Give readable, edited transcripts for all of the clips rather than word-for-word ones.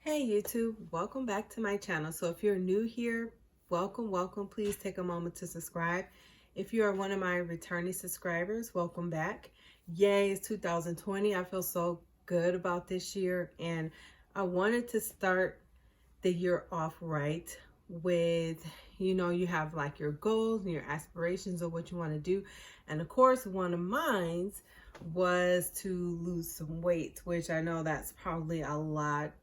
Hey YouTube, welcome back to my channel. So if you're new here, welcome. Please take a moment to subscribe. If you are one of my returning subscribers, welcome back. Yay, it's 2020. I feel so good about this year, and I wanted to start the year off right with, you have like your goals and your aspirations of what you want to do. And of course, one of mine was to lose some weight, which I know that's probably a lot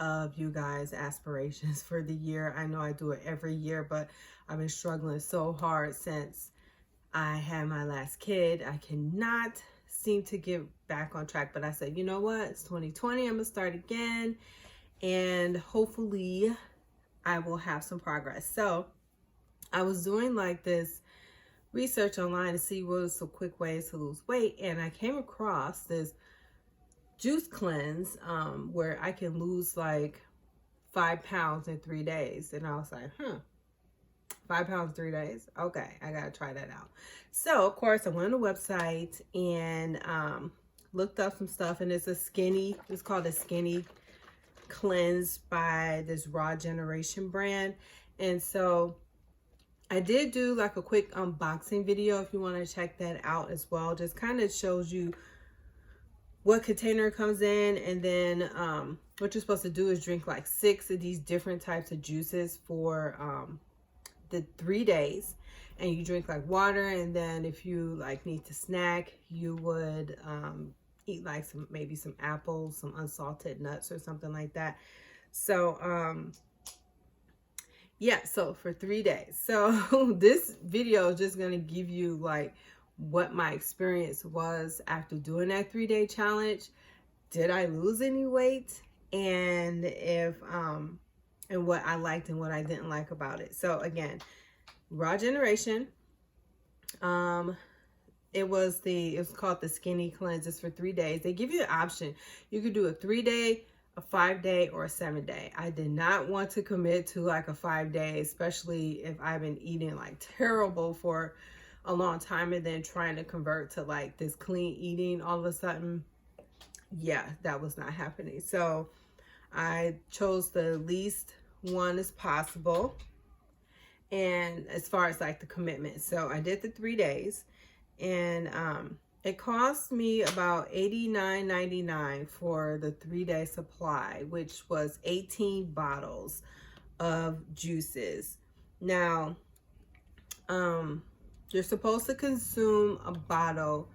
of you guys' aspirations for the year. I know I do it every year, but I've been struggling so hard since I had my last kid. I cannot seem to get back on track, but I said, you know what? It's 2020. I'm gonna start again, and hopefully I will have some progress. So I was doing like this research online to see what was some quick ways to lose weight, and I came across this juice cleanse where I can lose like 5 pounds in 3 days. And I was like, 5 pounds 3 days. Okay, I gotta try that out. So of course I went on the website and looked up some stuff, and it's called a skinny cleanse by this Raw Generation brand. And so I did do like a quick unboxing video if you want to check that out as well. Just kind of shows you what container it comes in, and then what you're supposed to do is drink like 6 of these different types of juices for the 3 days, and you drink like water, and then if you like need to snack, you would eat like maybe some apples, some unsalted nuts or something like that. So yeah, so for 3 days. So this video is just going to give you like what my experience was after doing that 3-day challenge. Did I lose any weight? And if and what I liked and what I didn't like about it. So again, Raw Generation. It was called the Skinny Cleanse. It's for 3 days. They give you the option. You could do a 3-day, a 5-day, or a 7-day. I did not want to commit to like a 5-day, especially if I've been eating like terrible for a long time and then trying to convert to like this clean eating all of a sudden. Yeah, that was not happening. So I chose the least one as possible, and as far as like the commitment. So I did the 3 days, and it cost me about $89.99 for the 3-day supply, which was 18 bottles of juices. Now you're supposed to consume a bottle.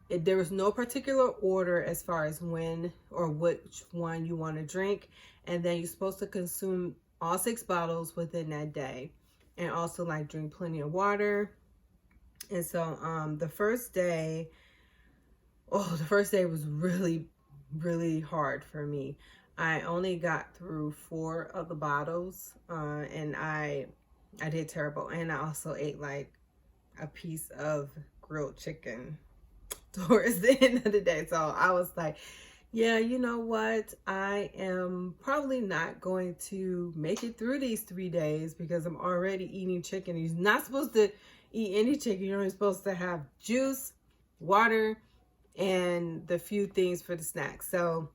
There was no particular order as far as when or which one you want to drink. And then you're supposed to consume all 6 bottles within that day. And also like drink plenty of water. And so the first day was really, really hard for me. I only got through 4 of the bottles, and I did terrible. And I also ate like a piece of grilled chicken towards the end of the day. So I was like, yeah, you know what? I am probably not going to make it through these 3 days because I'm already eating chicken. You're not supposed to eat any chicken. You're only supposed to have juice, water, and the few things for the snacks. So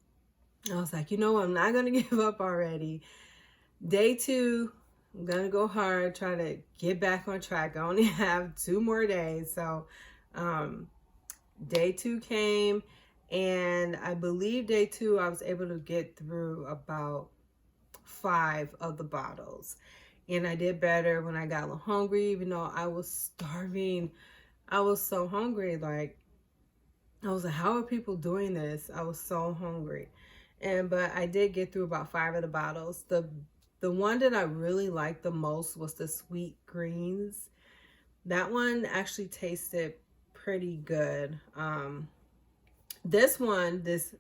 I was like, you know what? I'm not going to give up already. Day 2, I'm going to go hard, try to get back on track. I only have 2 more days. So day 2 came, and I believe day 2 I was able to get through about 5 of the bottles. And I did better when I got a little hungry, even though I was starving. I was so hungry. Like, I was like, how are people doing this? I was so hungry. But I did get through about 5 of the bottles. The one that I really liked the most was the sweet greens. That one actually tasted pretty good. This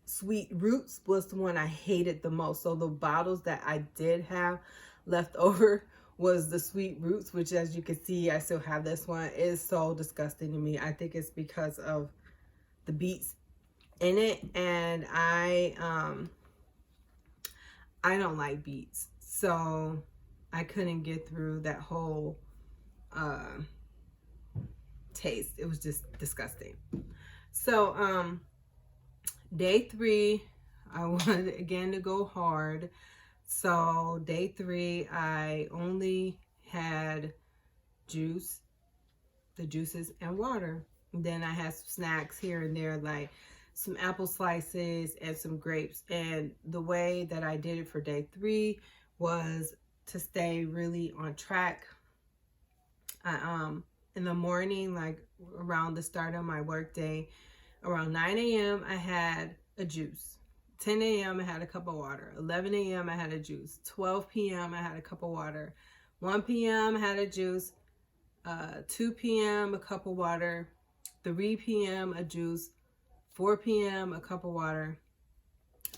sweet roots was the one I hated the most. So the bottles that I did have left over was the sweet roots, which, as you can see, I still have this one. It is so disgusting to me. I think it's because of the beets in it, and I don't like beets, so I couldn't get through that whole taste. It was just disgusting. So day 3, I wanted again to go hard. So day 3, I only had juice, the juices, and water. And then I had some snacks here and there, like some apple slices and some grapes. And the way that I did it for day 3 was to stay really on track. In the morning, like around the start of my work day, around 9 a.m. I had a juice. 10 a.m. I had a cup of water. 11 a.m. I had a juice. 12 p.m. I had a cup of water. 1 p.m. I had a juice. 2 p.m. a cup of water. 3 p.m. a juice. 4 p.m. a cup of water.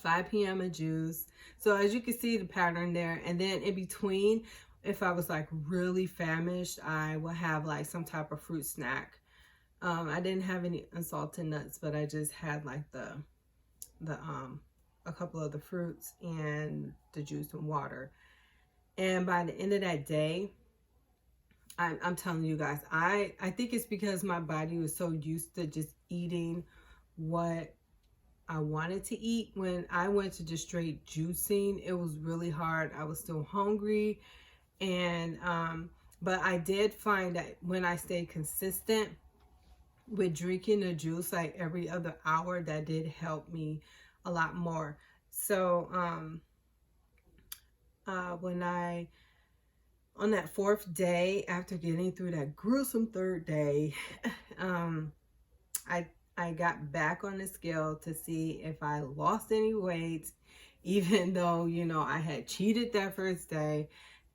5 p.m. a juice. So as you can see the pattern there. And then in between, if I was like really famished, I would have like some type of fruit snack. I didn't have any unsalted nuts, but I just had like a couple of the fruits and the juice and water. And by the end of that day, I'm telling you guys, I think it's because my body was so used to just eating what I wanted to eat. When I went to just straight juicing, it was really hard. I was still hungry. And but I did find that when I stayed consistent with drinking the juice like every other hour, that did help me a lot more. So when on that 4th day, after getting through that gruesome 3rd day, I got back on the scale to see if I lost any weight, even though, you know, I had cheated that first day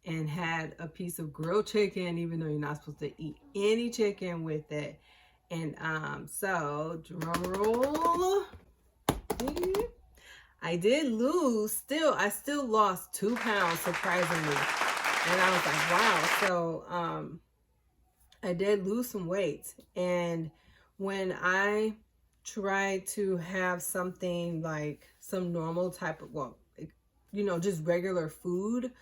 and had a piece of grilled chicken, even though you're not supposed to eat any chicken with it. And so drum roll, I did lose. I still lost 2 pounds, surprisingly. And I was like, wow. So I did lose some weight. And when I tried to have something like some normal type of, well, you know, just regular food,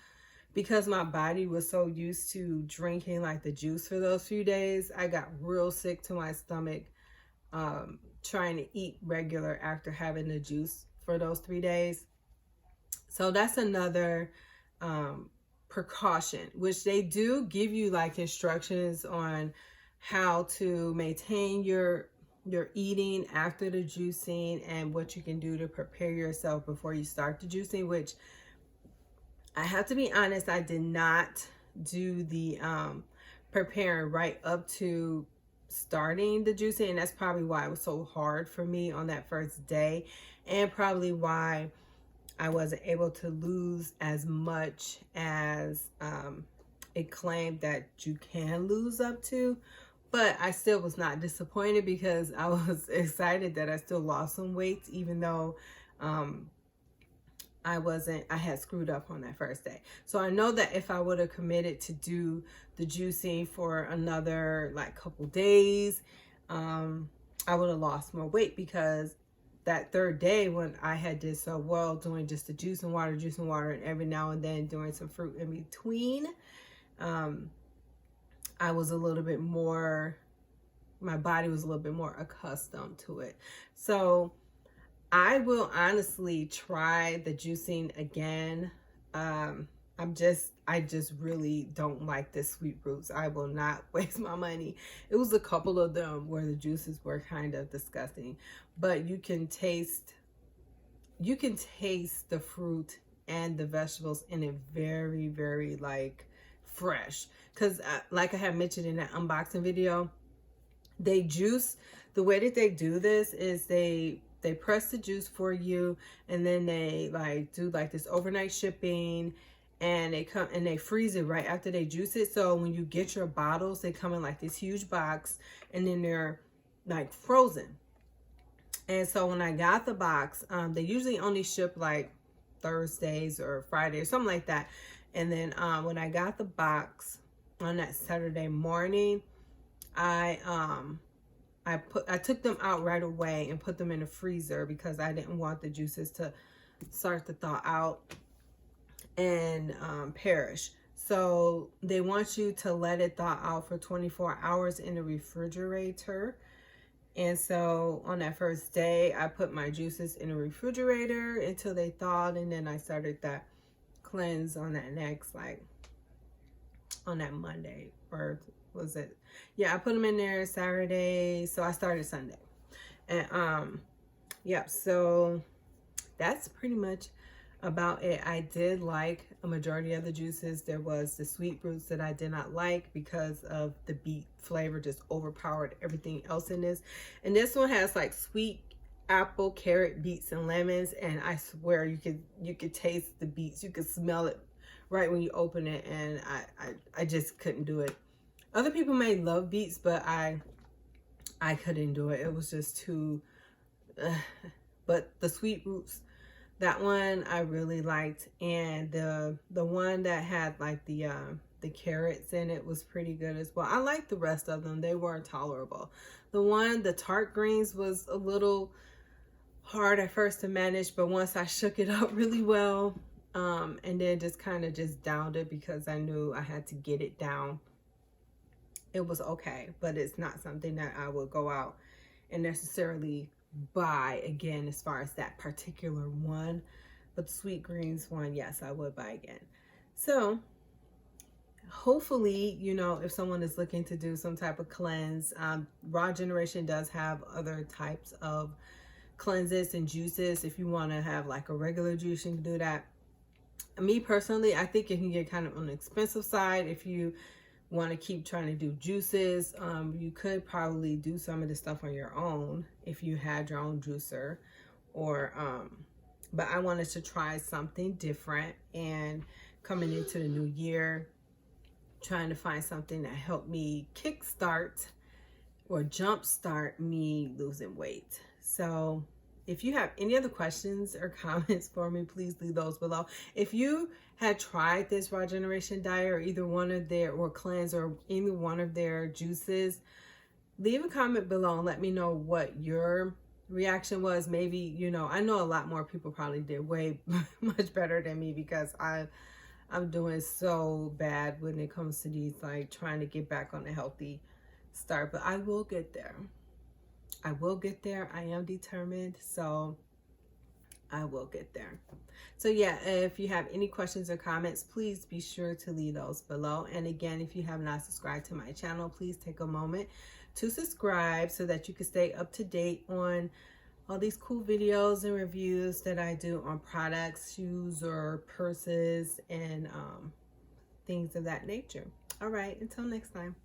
because my body was so used to drinking like the juice for those few days, I got real sick to my stomach trying to eat regular after having the juice for those 3 days. So that's another precaution, which they do give you like instructions on how to maintain your eating after the juicing and what you can do to prepare yourself before you start the juicing, which I have to be honest, I did not do the preparing right up to starting the juicing, and that's probably why it was so hard for me on that first day, and probably why I wasn't able to lose as much as it claimed that you can lose up to. But I still was not disappointed because I was excited that I still lost some weight, even though I had screwed up on that first day. So I know that if I would have committed to do the juicing for another like couple days, I would have lost more weight, because that 3rd day when I had did so well doing just the juice and water, and every now and then doing some fruit in between, I was a little bit more, my body was a little bit more accustomed to it. So I will honestly try the juicing again. I just really don't like the sweet roots. I will not waste my money. It was a couple of them where the juices were kind of disgusting, but you can taste the fruit and the vegetables in it very, very like fresh. Because like I had mentioned in that unboxing video, they juice, the way that they do this is they press the juice for you, and then they like do like this overnight shipping, and they freeze it right after they juice it. So when you get your bottles, they come in like this huge box, and then they're like frozen. And so when I got the box, they usually only ship like Thursdays or Fridays or something like that. And then when I got the box on that Saturday morning, I took them out right away and put them in the freezer, because I didn't want the juices to start to thaw out and perish. So they want you to let it thaw out for 24 hours in the refrigerator. And so on that first day, I put my juices in the refrigerator until they thawed, and then I started that cleanse on that next, like on that Monday, or was it? Yeah, I put them in there Saturday, so I started Sunday. And yep, so that's pretty much about it. I did like a majority of the juices. There was the sweet fruits that I did not like because of the beet flavor just overpowered everything else in this. And this one has like sweet apple, carrot, beets, and lemons, and I swear you could taste the beets. You could smell it right when you open it, and I just couldn't do it. Other people may love beets, but I couldn't do it. It was just too but the sweet roots, that one I really liked, and the one that had like the carrots in it was pretty good as well. I liked the rest of them. They weren't tolerable. The tart greens was a little hard at first to manage, but once I shook it up really well, and then just kind of just downed it because I knew I had to get it down, it was okay. But it's not something that I would go out and necessarily buy again as far as that particular one. But the sweet greens one, yes, I would buy again. So hopefully, you know, if someone is looking to do some type of cleanse, Raw Generation does have other types of cleanses and juices. If you want to have like a regular juice, you can do that. Me personally, I think it can get kind of on the expensive side. If you want to keep trying to do juices, you could probably do some of this stuff on your own if you had your own juicer, or but I wanted to try something different, and coming into the new year, trying to find something that helped me kickstart or jumpstart me losing weight. So if you have any other questions or comments for me, please leave those below. If you had tried this Raw Generation diet, or either one of their, or cleanse, or any one of their juices, leave a comment below and let me know what your reaction was. Maybe, you know, I know a lot more people probably did way much better than me, because I'm doing so bad when it comes to these, like trying to get back on a healthy start. But I will get there. I will get there. I am determined, so I will get there. So yeah, if you have any questions or comments, please be sure to leave those below. And again, if you have not subscribed to my channel, please take a moment to subscribe so that you can stay up to date on all these cool videos and reviews that I do on products, shoes, or purses, and things of that nature. All right, until next time.